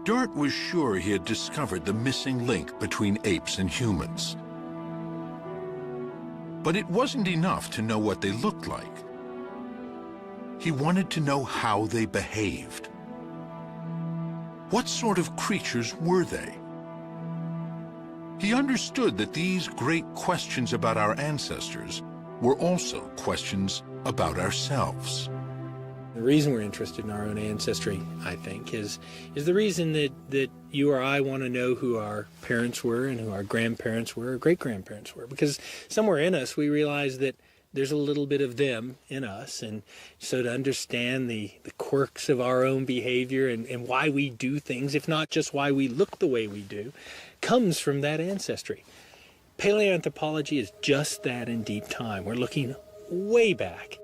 Dart was sure he had discovered the missing link between apes and humans. But it wasn't enough to know what they looked like. He wanted to know how they behaved. What sort of creatures were they? He understood that these great questions about our ancestors were also questions about ourselves. The reason we're interested in our own ancestry, I think, is the reason that you or I want to know who our parents were and who our grandparents were or great-grandparents were. Because somewhere in us we realize that there's a little bit of them in us. And so to understand the quirks of our own behavior and why we do things, if not just why we look the way we do, comes from that ancestry. Paleoanthropology is just that in deep time. We're looking way back.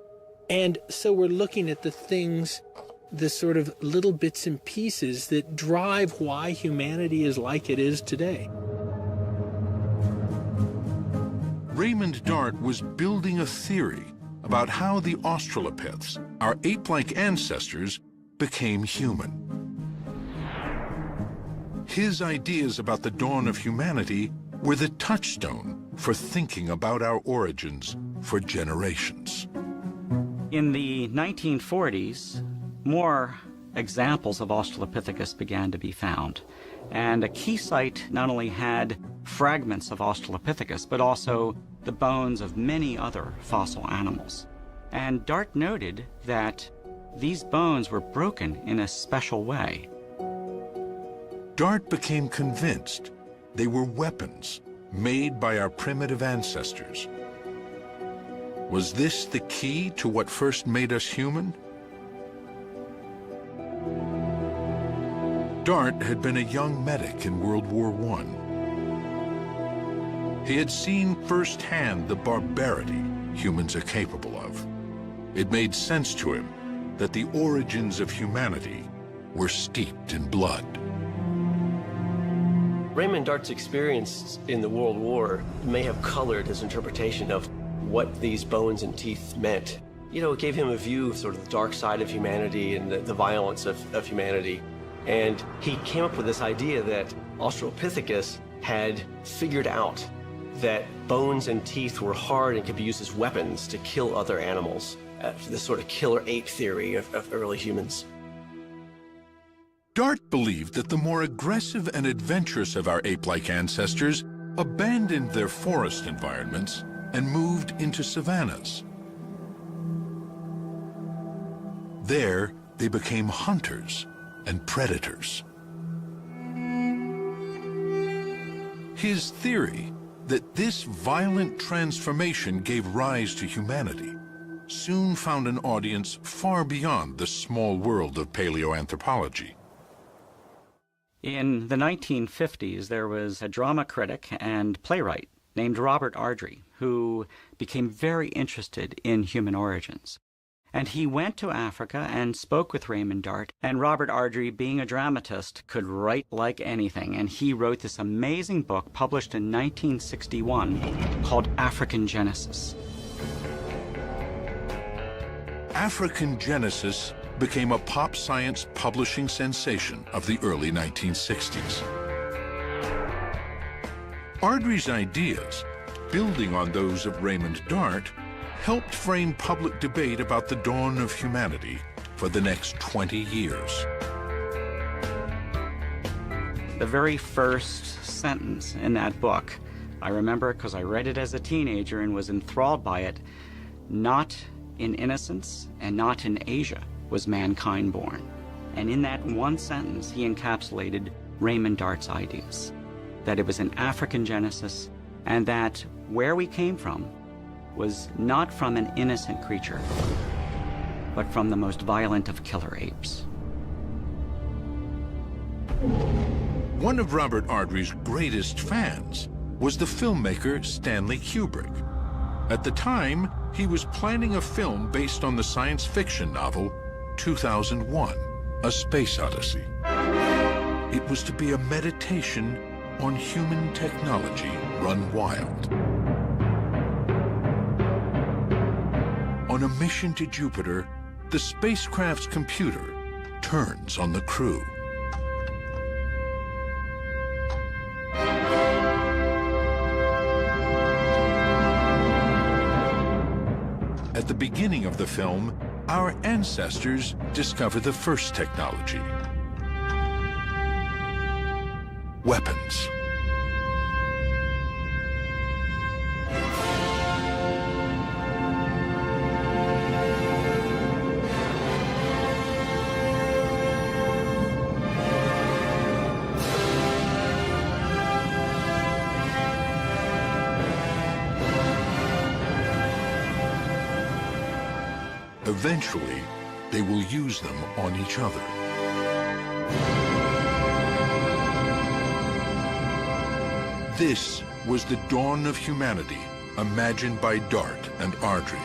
And so we're looking at the things, the sort of little bits and pieces that drive why humanity is like it is today. Raymond Dart was building a theory about how the Australopiths, our ape-like ancestors, became human. His ideas about the dawn of humanity were the touchstone for thinking about our origins for generations. In the 1940s, more examples of Australopithecus began to be found. And a key site not only had fragments of Australopithecus, but also the bones of many other fossil animals. And Dart noted that these bones were broken in a special way. Dart became convinced they were weapons made by our primitive ancestors. Was this the key to what first made us human? Dart had been a young medic in World War I. He had seen firsthand the barbarity humans are capable of. It made sense to him that the origins of humanity were steeped in blood. Raymond Dart's experience in the World War may have colored his interpretation of what these bones and teeth meant. You know, it gave him a view of sort of the dark side of humanity and the violence of humanity. And he came up with this idea that Australopithecus had figured out that bones and teeth were hard and could be used as weapons to kill other animals. This sort of killer ape theory of early humans. Dart believed that the more aggressive and adventurous of our ape-like ancestors abandoned their forest environments and moved into savannas. There, they became hunters and predators. His theory that this violent transformation gave rise to humanity soon found an audience far beyond the small world of paleoanthropology. In the 1950s, there was a drama critic and playwright named Robert Ardrey, who became very interested in human origins. And he went to Africa and spoke with Raymond Dart, and Robert Ardrey, being a dramatist, could write like anything, and he wrote this amazing book published in 1961 called African Genesis. African Genesis became a pop science publishing sensation of the early 1960s. Ardrey's ideas, building on those of Raymond Dart, helped frame public debate about the dawn of humanity for the next 20 years. The very first sentence in that book, I remember it because I read it as a teenager and was enthralled by it. Not in innocence and not in Asia was mankind born. And in that one sentence, he encapsulated Raymond Dart's ideas, that it was an African genesis, and that where we came from was not from an innocent creature, but from the most violent of killer apes. One of Robert Ardrey's greatest fans was the filmmaker Stanley Kubrick. At the time, he was planning a film based on the science fiction novel 2001, A Space Odyssey. It was to be a meditation on human technology run wild. On a mission to Jupiter, the spacecraft's computer turns on the crew. the beginning of the film, our ancestors discover the first technology: weapons. Eventually, they will use them on each other. This was the dawn of humanity, imagined by Dart and Ardrey.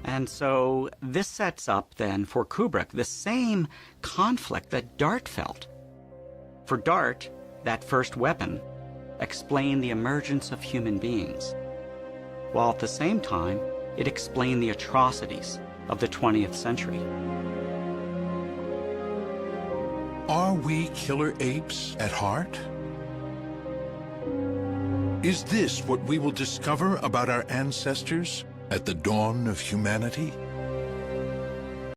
And so this sets up then for Kubrick the same conflict that Dart felt. For Dart, that first weapon explained the emergence of human beings, while at the same time it explained the atrocities of the 20th century. Are we killer apes at heart? Is this what we will discover about our ancestors at the dawn of humanity?